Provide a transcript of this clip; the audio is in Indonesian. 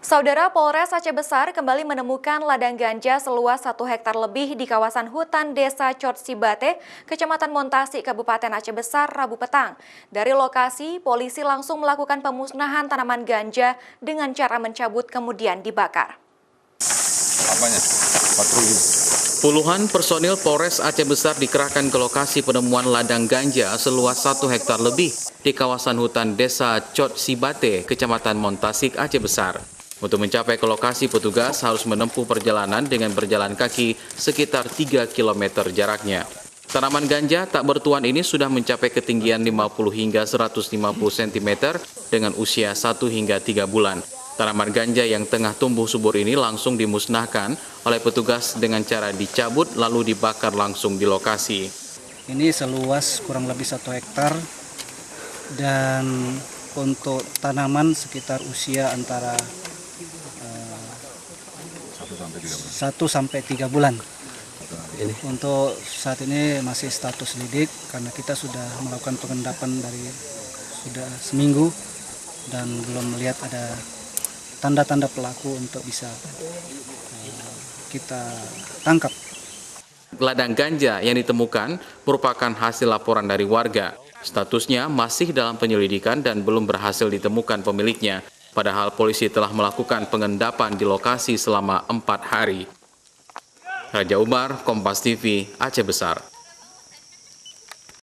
Saudara, Polres Aceh Besar kembali menemukan ladang ganja seluas 1 hektar lebih di kawasan hutan Desa Cot Sibate, Kecamatan Montasi, Kabupaten Aceh Besar, Rabu petang. Dari lokasi, polisi langsung melakukan pemusnahan tanaman ganja dengan cara mencabut kemudian dibakar. Patroli. Puluhan personil Polres Aceh Besar dikerahkan ke lokasi penemuan ladang ganja seluas 1 hektar lebih di kawasan hutan Desa Cot Sibate, Kecamatan Montasik, Aceh Besar. Untuk mencapai ke lokasi, petugas harus menempuh perjalanan dengan berjalan kaki sekitar 3 km jaraknya. Tanaman ganja tak bertuan ini sudah mencapai ketinggian 50 hingga 150 cm dengan usia 1 hingga 3 bulan. Tanaman ganja yang tengah tumbuh subur ini langsung dimusnahkan oleh petugas dengan cara dicabut lalu dibakar langsung di lokasi. Ini seluas kurang lebih 1 hektar dan untuk tanaman sekitar usia antara 1 sampai 3 bulan. Untuk saat ini masih status lidik karena kita sudah melakukan pengendapan dari sudah seminggu dan belum melihat ada tanda-tanda pelaku untuk bisa kita tangkap. Ladang ganja yang ditemukan merupakan hasil laporan dari warga. Statusnya masih dalam penyelidikan dan belum berhasil ditemukan pemiliknya. Padahal polisi telah melakukan pengendapan di lokasi selama 4 hari. Raja Umar, Kompas TV, Aceh Besar.